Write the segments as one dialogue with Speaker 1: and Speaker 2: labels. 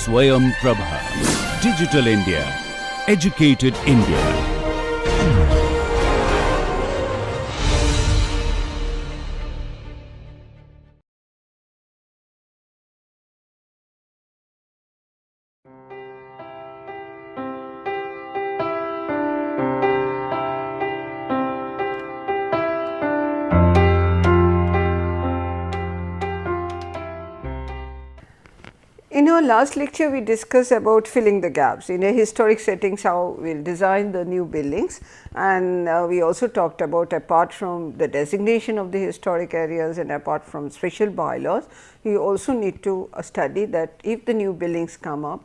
Speaker 1: SwayamPrabha. Digital India. Educated India.
Speaker 2: In our last lecture, we discussed about filling the gaps in a historic settings, how we will design the new buildings, and we also talked about, apart from the designation of the historic areas and apart from special bylaws, we also need to study that if the new buildings come up,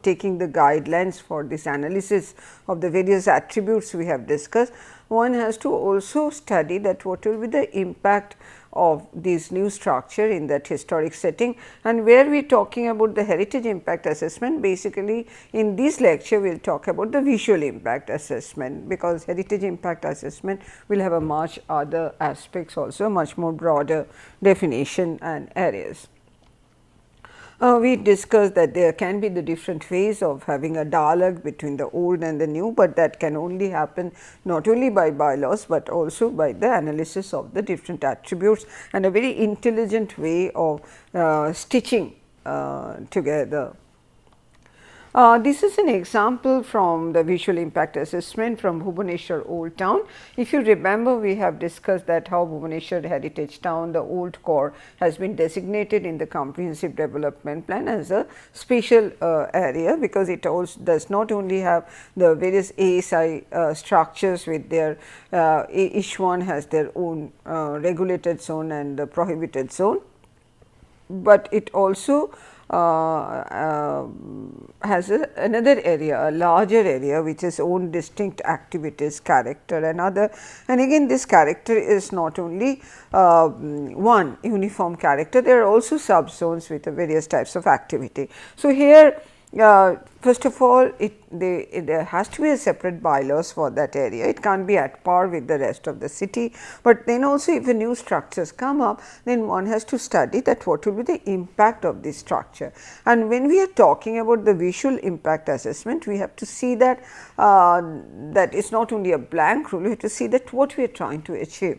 Speaker 2: taking the guidelines for this analysis of the various attributes we have discussed, one has to also study that what will be the impact of this new structure in that historic setting. And where we are talking about the heritage impact assessment, basically in this lecture we will talk about the visual impact assessment, because heritage impact assessment will have a much other aspects also, much more broader definition and areas. We discussed that there can be the different ways of having a dialogue between the old and the new, but that can only happen not only by bylaws, but also by the analysis of the different attributes and a very intelligent way of stitching together. This is an example from the visual impact assessment from Bhubaneswar Old Town. If you remember, we have discussed that how Bhubaneswar Heritage Town, the old core, has been designated in the comprehensive development plan as a special area, because it also does not only have the various ASI structures with their each one has their own regulated zone and the prohibited zone, but it also has another area, a larger area, which is own distinct activities, character and other. And again, this character is not only one uniform character, there are also sub zones with various types of activity. So, here first of all, there has to be a separate bylaws for that area. It can't be at par with the rest of the city, but then also if the new structures come up, then one has to study that what will be the impact of this structure. And when we are talking about the visual impact assessment, we have to see that that is not only a blank rule, we have to see that what we are trying to achieve.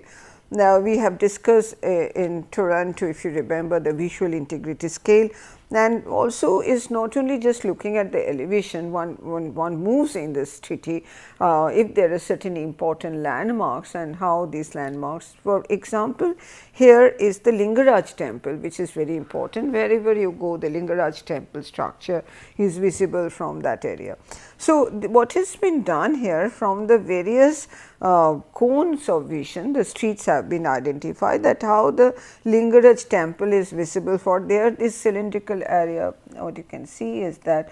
Speaker 2: Now, we have discussed in Toronto, if you remember, the visual integrity scale, and also is not only just looking at the elevation. When one moves in this city, if there are certain important landmarks and how these landmarks, for example, here is the Lingaraj temple, which is very important. Wherever you go, the Lingaraj temple structure is visible from that area. So, what has been done here, from the various cones of vision, the streets have been identified, that how the Lingaraj temple is visible. For there, this cylindrical area, what you can see is that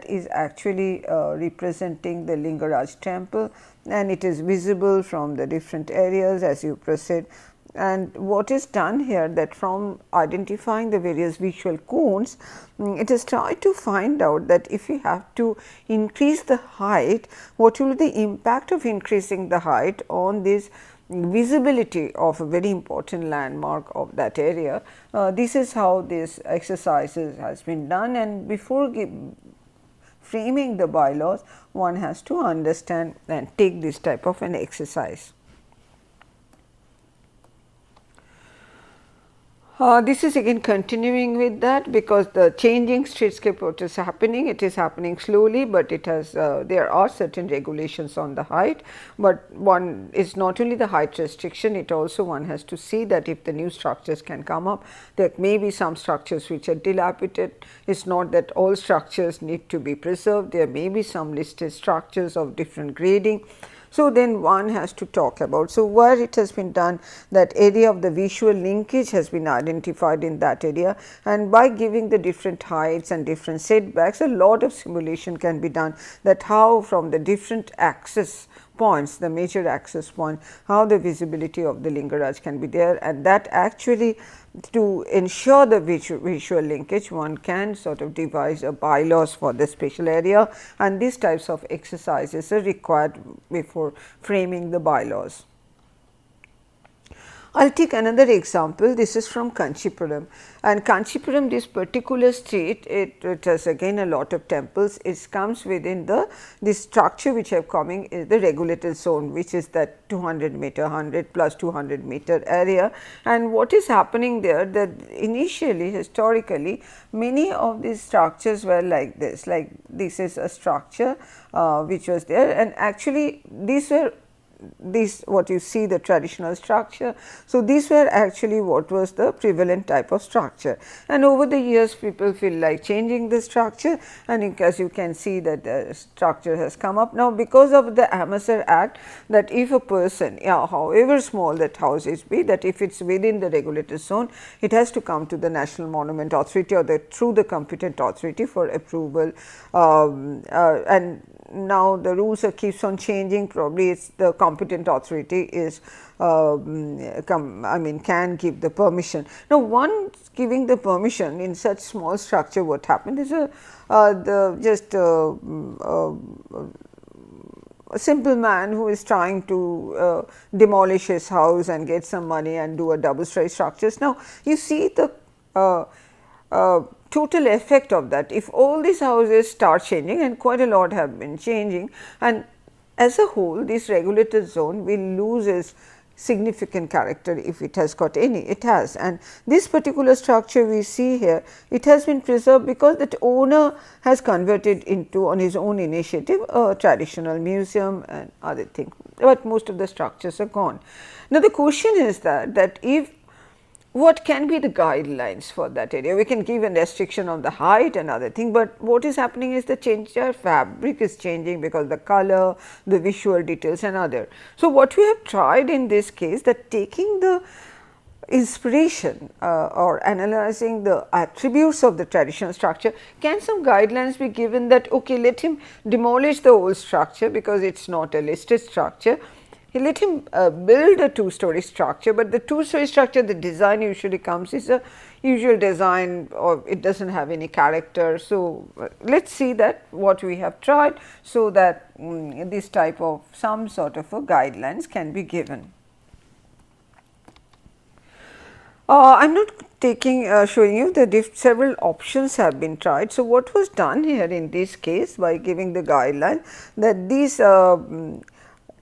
Speaker 2: is actually representing the Lingaraj temple, and it is visible from the different areas as you proceed. And what is done here, that from identifying the various visual cones, it is tried to find out that if you have to increase the height, what will be the impact of increasing the height on this visibility of a very important landmark of that area. This is how this exercises has been done, and before framing the bylaws, one has to understand and take this type of an exercise. This is again continuing with that, because the changing streetscape what is happening, it is happening slowly, but it has there are certain regulations on the height, but one is not only the height restriction, it also one has to see that if the new structures can come up, there may be some structures which are dilapidated. It is not that all structures need to be preserved, there may be some listed structures of different grading. So, then one has to talk about. So, where it has been done, that area of the visual linkage has been identified in that area, and by giving the different heights and different setbacks, a lot of simulation can be done, that how from the different access points, the major access point, how the visibility of the Lingaraj can be there, and that actually to ensure the visual linkage, one can sort of devise a bylaws for the special area, and these types of exercises are required before framing the bylaws. I will take another example. This is from Kanchipuram, and Kanchipuram, this particular street, it has again a lot of temples. It comes within this structure which I am coming is the regulated zone, which is that 200 meter, 100 plus 200 meter area. And what is happening there, that initially historically many of these structures were like this is a structure which was there, and actually these were what you see, the traditional structure. So, these were actually what was the prevalent type of structure, and over the years people feel like changing the structure, and as you can see that the structure has come up now because of the Amesar Act, that if a person, however small that house is be, that if it is within the regulated zone, it has to come to the National Monument Authority or through the competent authority for approval, and now the rules keeps on changing. Probably it's the competent authority is can give the permission. Now, once giving the permission in such small structure, what happened is a simple man who is trying to demolish his house and get some money and do a double story structures. Now, you see the total effect of that. If all these houses start changing, and quite a lot have been changing, and as a whole this regulated zone will lose its significant character if it has got any, it has. And this particular structure we see here, it has been preserved because that owner has converted into, on his own initiative, a traditional museum and other things, but most of the structures are gone. Now, the question is that if what can be the guidelines for that area? We can give a restriction on the height and other thing, but what is happening is the entire fabric is changing because the color, the visual details and other. So, what we have tried in this case, that taking the inspiration or analyzing the attributes of the traditional structure, can some guidelines be given that okay, let him demolish the old structure because it is not a listed structure. Let him build a two-story structure, but the two-story structure, the design usually comes is a usual design, or it does not have any character. So, let us see that what we have tried, so that this type of some sort of a guidelines can be given. I am not showing you that several options have been tried. So, what was done here in this case by giving the guideline, that these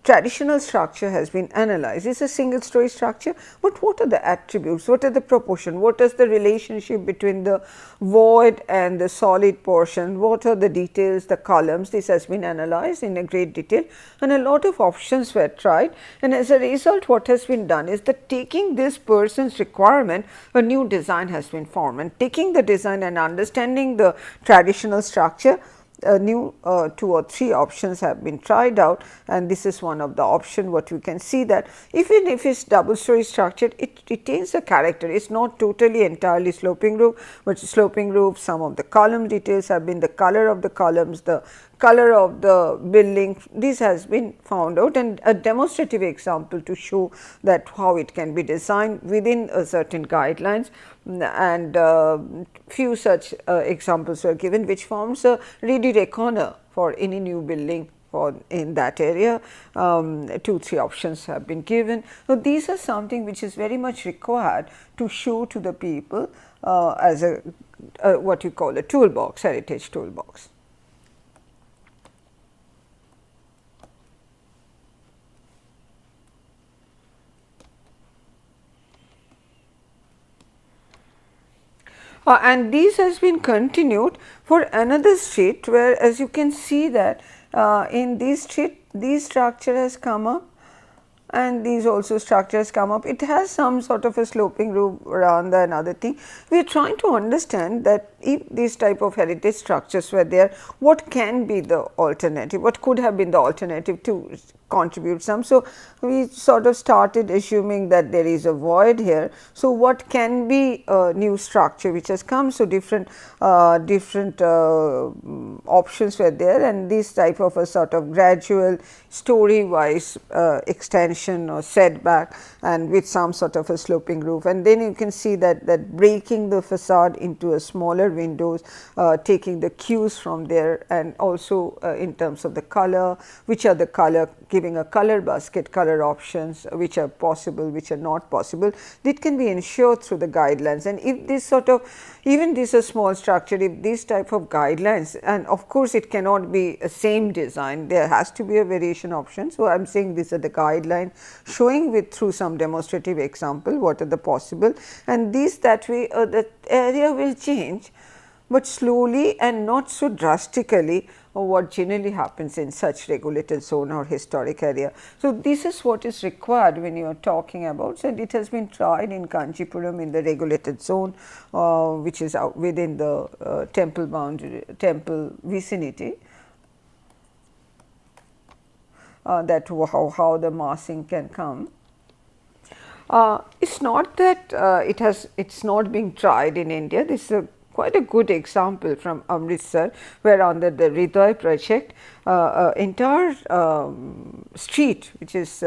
Speaker 2: traditional structure has been analyzed. It is a single story structure, but what are the attributes, what are the proportion, what is the relationship between the void and the solid portion, what are the details, the columns. This has been analyzed in a great detail, and a lot of options were tried, and as a result what has been done is that taking this person's requirement, a new design has been formed, and taking the design and understanding the traditional structure, new 2 or 3 options have been tried out, and this is one of the option. What you can see that even if it is double story structured, it retains a character. It is not totally entirely sloping roof, but sloping roof. Some of the column details have been the color of the columns, the color of the building. This has been found out, and a demonstrative example to show that how it can be designed within a certain guidelines, and few such examples were given, which forms a ready reckoner for any new building for in that area. 2-3 options have been given. So, these are something which is very much required to show to the people as a what you call a toolbox, heritage toolbox. And this has been continued for another street, where as you can see that in this street, this structure has come up and these also structures come up. It has some sort of a sloping roof around the another thing. We are trying to understand that if these type of heritage structures were there, what can be the alternative, what could have been the alternative to contribute some. So, we sort of started assuming that there is a void here. So, what can be a new structure which has come. So, different options were there, and this type of a sort of gradual story wise extension or setback, and with some sort of a sloping roof, and then you can see that breaking the facade into a smaller windows, taking the cues from there, and also in terms of the color, which are the color giving a color basket, color options which are possible, which are not possible, that can be ensured through the guidelines. And if this sort of, even this a small structure, if these type of guidelines, and of course it cannot be a same design, there has to be a variation option. So, I am saying these are the guidelines showing with through some demonstrative example what are the possible, and these that way the area will change, but slowly and not so drastically what generally happens in such regulated zone or historic area. So, this is what is required when you are talking about. So, it has been tried in Kanchipuram in the regulated zone, which is out within the temple boundary, temple vicinity. That how the massing can come. It's not that it's not being tried in India. This is quite a good example from Amritsar, where under the Hriday project, entire street which is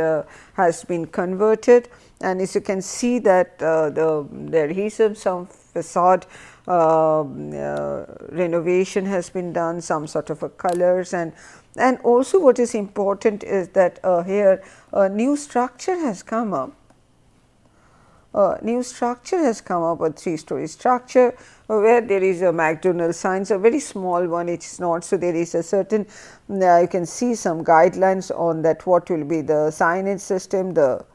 Speaker 2: has been converted, and as you can see that there is some facade renovation has been done, some sort of a colors, and also what is important is that here a new structure has come up. New structure has come up, a 3-story structure where there is a McDonald's sign, so a very small one, it is not. So, there is a certain you can see some guidelines on that what will be the signage system, the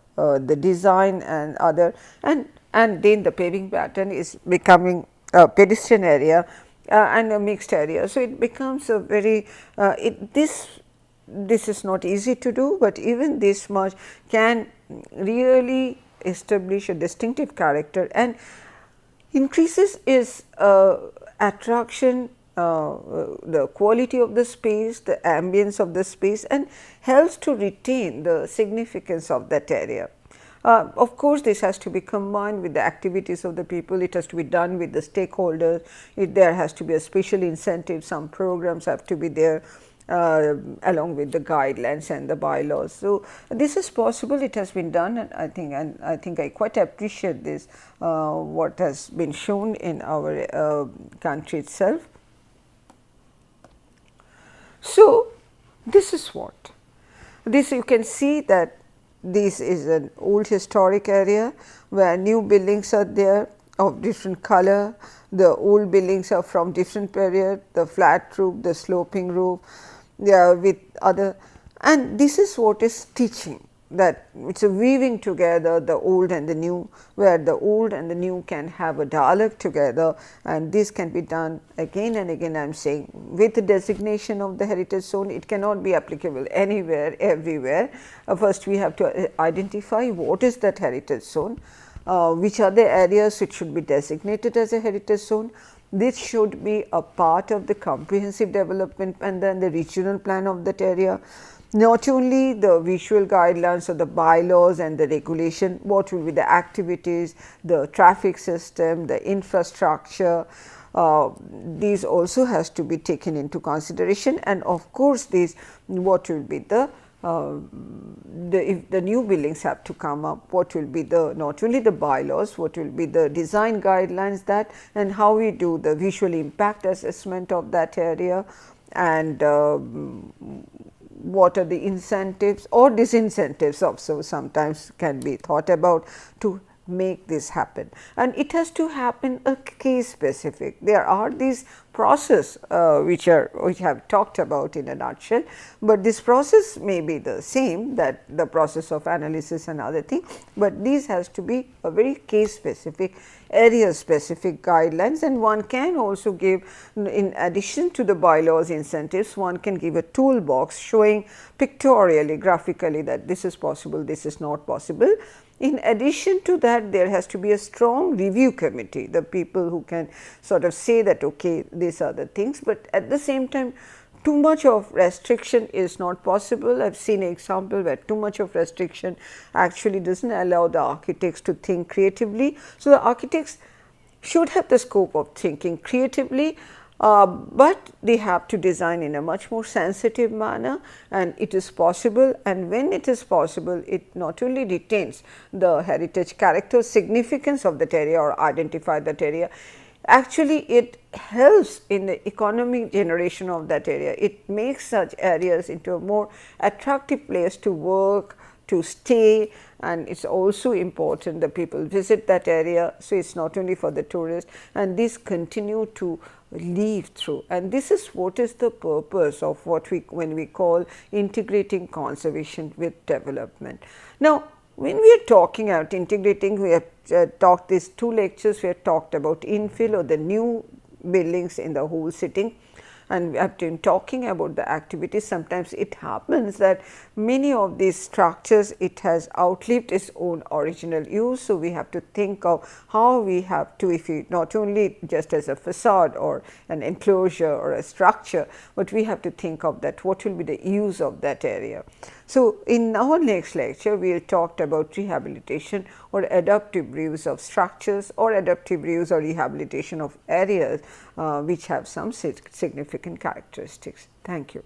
Speaker 2: design and other, and then the paving pattern is becoming a pedestrian area and a mixed area. So, it becomes a very this is not easy to do, but even this much can really establish a distinctive character and increases its attraction, the quality of the space, the ambience of the space, and helps to retain the significance of that area. Of course, this has to be combined with the activities of the people, it has to be done with the stakeholders, there has to be a special incentive, some programs have to be there along with the guidelines and the bylaws. So, this is possible, it has been done, and I think I quite appreciate this what has been shown in our country itself. So, this is what this you can see that this is an old historic area where new buildings are there of different color, the old buildings are from different period, the flat roof, the sloping roof, with other, and this is what is teaching, that it is a weaving together the old and the new, where the old and the new can have a dialogue together, and this can be done again and again. I am saying with the designation of the heritage zone, it cannot be applicable anywhere, everywhere. First we have to identify what is that heritage zone, which are the areas which should be designated as a heritage zone. This should be a part of the comprehensive development and then the regional plan of that area. Not only the visual guidelines or the bylaws and the regulation, what will be the activities, the traffic system, the infrastructure, these also has to be taken into consideration, and of course, these what will be the if the new buildings have to come up, what will be the not only the bylaws, what will be the design guidelines, that and how we do the visual impact assessment of that area, and what are the incentives or disincentives also sometimes can be thought about to make this happen, and it has to happen a case specific. There are these process which have talked about in a nutshell, but this process may be the same, that the process of analysis and other thing, but these has to be a very case specific, area specific guidelines, and one can also give, in addition to the bylaws incentives, one can give a toolbox showing pictorially, graphically that this is possible, this is not possible. In addition to that, there has to be a strong review committee, the people who can sort of say that okay, these are the things, but at the same time too much of restriction is not possible. I have seen an example where too much of restriction actually does not allow the architects to think creatively. So, the architects should have the scope of thinking creatively, but they have to design in a much more sensitive manner, and it is possible, and when it is possible, it not only retains the heritage character significance of that area or identify that area, actually it helps in the economic generation of that area. It makes such areas into a more attractive place to work, to stay, and it's also important that people visit that area. So it's not only for the tourists, and these continue to live through, and this is what is the purpose of what we, when we call integrating conservation with development. Now, when we are talking about integrating, we have talked these 2 lectures, we have talked about infill or the new buildings in the whole sitting, and we have been talking about the activities. Sometimes it happens that many of these structures, it has outlived its own original use. So, we have to think of how we have to, if we not only just as a facade or an enclosure or a structure, but we have to think of that what will be the use of that area. So, in our next lecture, we will talk about rehabilitation or adaptive reuse of structures or adaptive reuse or rehabilitation of areas which have some significant characteristics. Thank you.